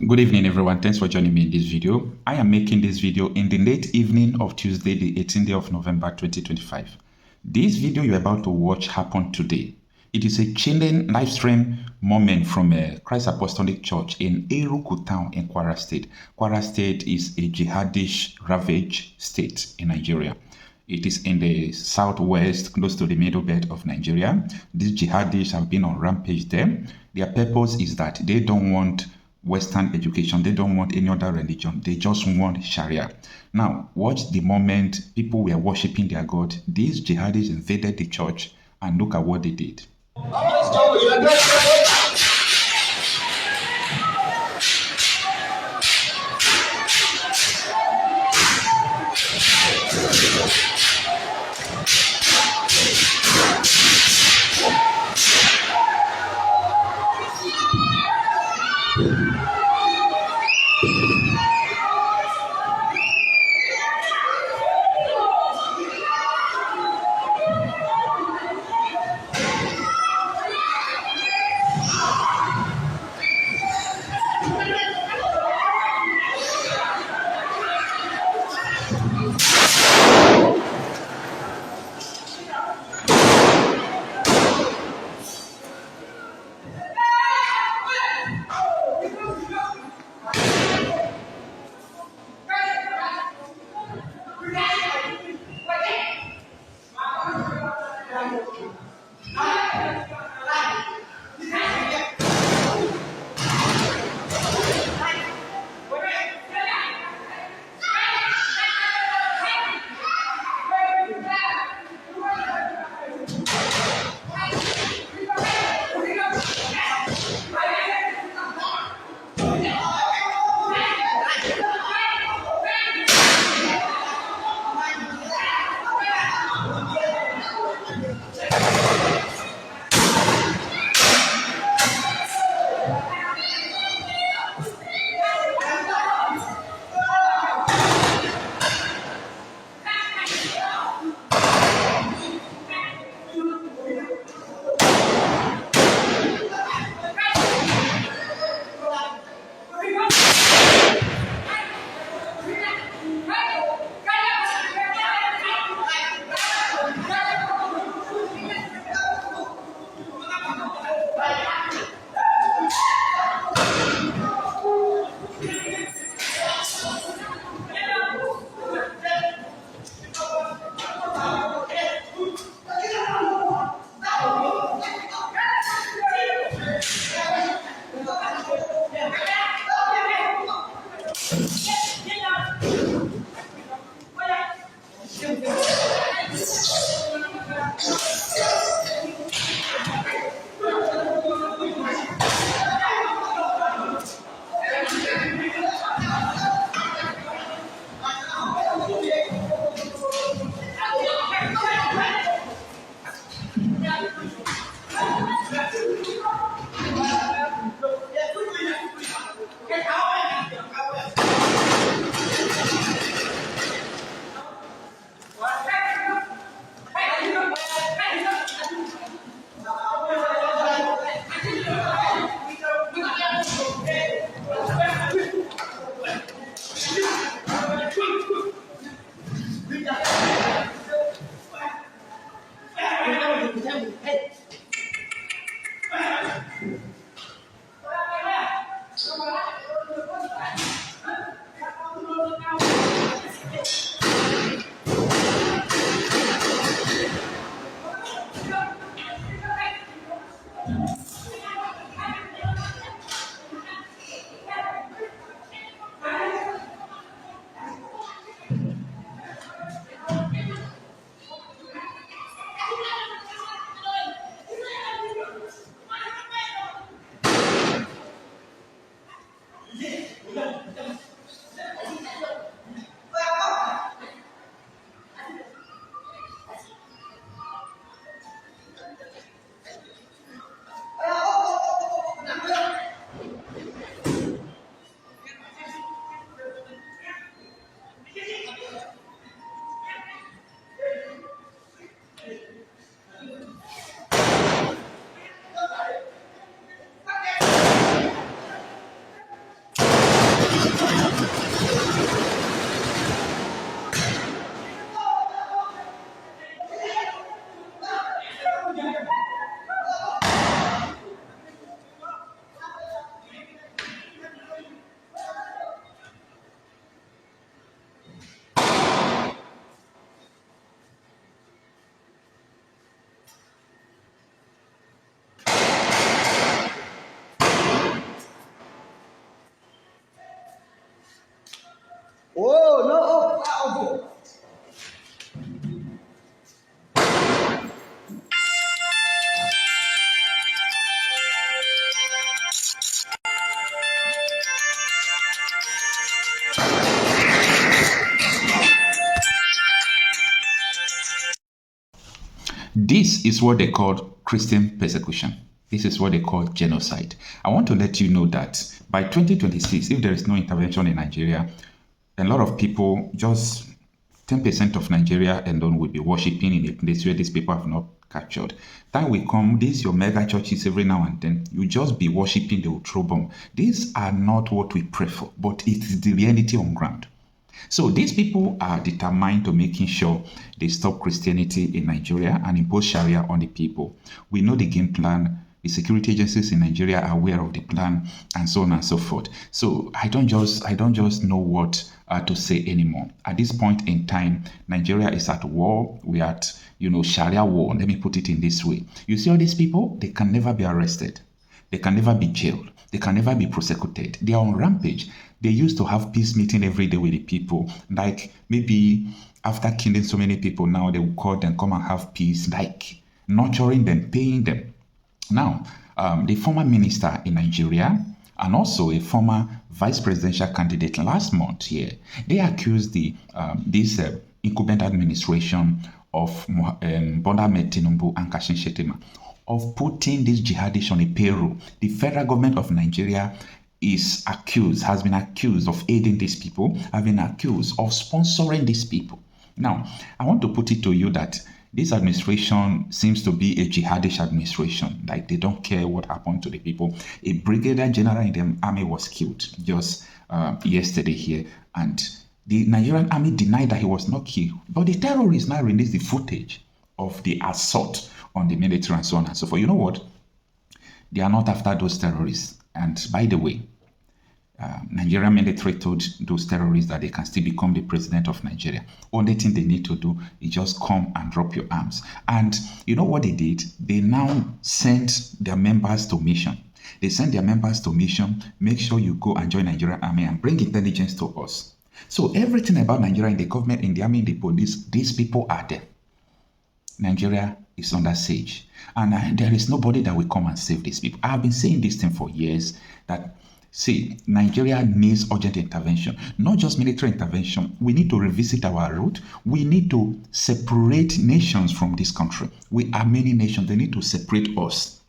Good evening, everyone. Thanks for joining me in this video. I am making this video in the late evening of Tuesday, the 18th day of November 2025. This video you're about to watch happened today. It is a chilling live stream moment from Christ Apostolic Church in Eruku town in Kwara State. Kwara State is a jihadist ravaged state in Nigeria. It is in the southwest, close to the middle belt of Nigeria. These jihadists have been on rampage there. Their purpose is that they don't want Western education. They don't want any other religion. They just want Sharia. Now, watch the moment people were worshiping their God. These jihadists invaded the church and look at what they did. Oh, no. Oh, wow. This is what they call Christian persecution. This is what they call genocide. I want to let you know that by 2026, if there is no intervention in Nigeria, a lot of people, just 10% of Nigeria alone, will be worshipping in a place where these people have not captured. Time will come, these your mega churches every now and then, you just be worshipping, they will throw bomb. These are not what we pray for, but it is the reality on ground. So these people are determined to making sure they stop Christianity in Nigeria and impose Sharia on the people. We know the game plan. The security agencies in Nigeria are aware of the plan, and so on and so forth. So I don't just know what to say anymore. At this point in time, Nigeria is at war. We are at Sharia war. Let me put it in this way. You see all these people, they can never be arrested. They can never be jailed. They can never be prosecuted. They are on rampage. They used to have peace meeting every day with the people. Like maybe after killing so many people, now they will call them, come and have peace, like nurturing them, paying them. Now, the former minister in Nigeria and also a former vice presidential candidate last month here, they accused this incumbent administration of Bola Ahmed Tinubu and Kashim Shettima of putting these jihadists on a payroll. The federal government of Nigeria has been accused of aiding these people, have been accused of sponsoring these people. Now, I want to put it to you that this administration seems to be a jihadist administration. Like they don't care what happened to the people. A brigadier general in the army was killed just yesterday here, and the Nigerian army denied that he was not killed. But the terrorists now released the footage of the assault on the military and so on and so forth. You know what? They are not after those terrorists. And by the way, Nigerian military told those terrorists that they can still become the president of Nigeria. Only thing they need to do is just come and drop your arms. And you know what they did? They now sent their members to mission. They sent their members to mission. Make sure you go and join Nigerian army and bring intelligence to us. So everything about Nigeria in the government, in the army, in the police, these people are there. Nigeria is under siege. And there is nobody that will come and save these people. I've been saying this thing for years that, see, Nigeria needs urgent intervention, not just military intervention. We need to revisit our route. We need to separate nations from this country. We are many nations. They need to separate us.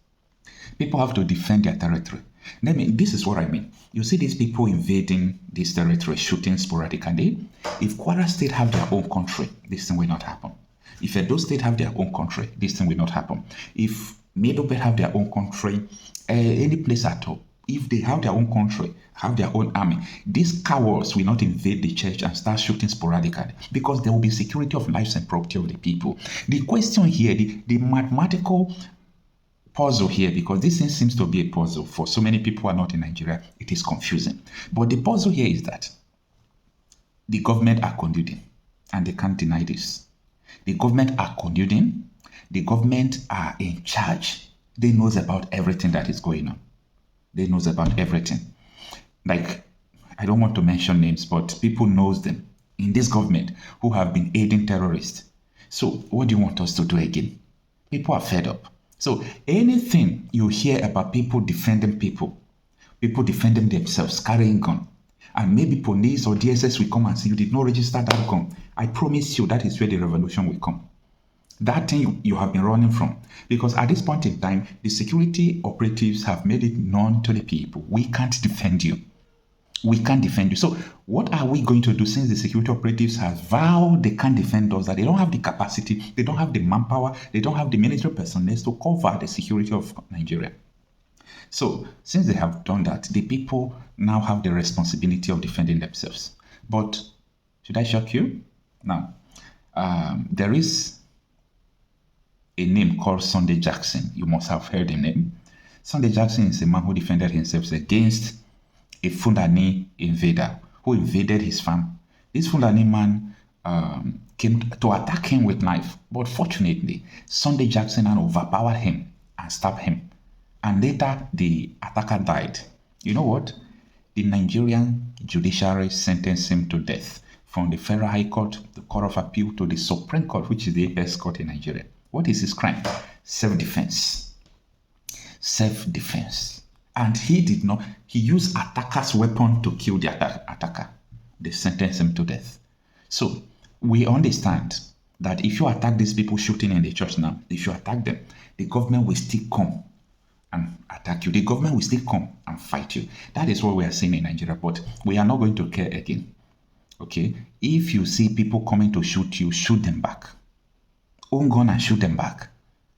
People have to defend their territory. This is what I mean. You see these people invading this territory, shooting sporadically. If Kwara State have their own country, this thing will not happen. If Edo State have their own country, this thing will not happen. If Middle Belt have their own country, any place at all, if they have their own country, have their own army, these cowards will not invade the church and start shooting sporadically because there will be security of lives and property of the people. The question here, the mathematical puzzle here, because this thing seems to be a puzzle for so many people who are not in Nigeria, it is confusing. But the puzzle here is that the government are colluding, and they can't deny this. The government are colluding. The government are in charge. They knows about everything that is going on. They knows about everything. Like, I don't want to mention names, but people knows them in this government who have been aiding terrorists. So what do you want us to do again? People are fed up. So anything you hear about people defending people defending themselves, carrying gun, and maybe police or DSS will come and say you did not register that gun, I promise you that is where the revolution will come. That thing you have been running from. Because at this point in time, the security operatives have made it known to the people. We can't defend you. We can't defend you. So what are we going to do since the security operatives have vowed they can't defend us, that they don't have the capacity, they don't have the manpower, they don't have the military personnel to cover the security of Nigeria? So since they have done that, the people now have the responsibility of defending themselves. But should I shock you? Now, there is a name called Sunday Jackson. You must have heard the name. Sunday Jackson is a man who defended himself against a Fulani invader who invaded his farm. This Fulani man came to attack him with knife, but fortunately, Sunday Jackson overpowered him and stabbed him. And later, the attacker died. You know what? The Nigerian judiciary sentenced him to death from the Federal High Court, the Court of Appeal, to the Supreme Court, which is the apex court in Nigeria. What is his crime? Self-defense. Self-defense. And he did not, he used attacker's weapon to kill the attacker. They sentenced him to death. So we understand that if you attack these people shooting in the church now, if you attack them, the government will still come and attack you. The government will still come and fight you. That is what we are seeing in Nigeria, but we are not going to care again. Okay? If you see people coming to shoot you, shoot them back. Own gun and shoot them back.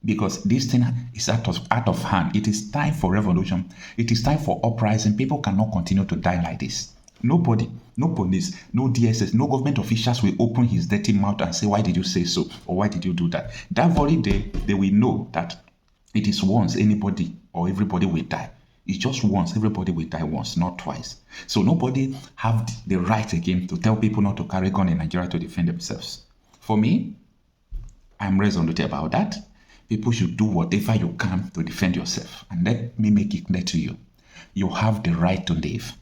Because this thing is out of hand. It is time for revolution. It is time for uprising. People cannot continue to die like this. Nobody, no police, no DSS, no government officials will open his dirty mouth and say, why did you say so? Or why did you do that? That very day, they will know that it is once anybody or everybody will die. It's just once. Everybody will die once, not twice. So nobody have the right again to tell people not to carry gun in Nigeria to defend themselves. For me, I'm resolute about that. People should do whatever you can to defend yourself. And let me make it clear to you. You have the right to live.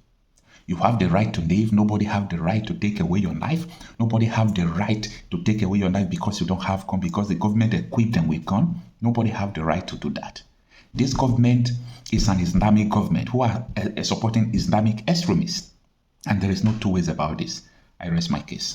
You have the right to live. Nobody have the right to take away your life. Nobody have the right to take away your life because you don't have gun, because the government equipped them with gun. Nobody have the right to do that. This government is an Islamic government who are supporting Islamic extremists. And there is no two ways about this. I rest my case.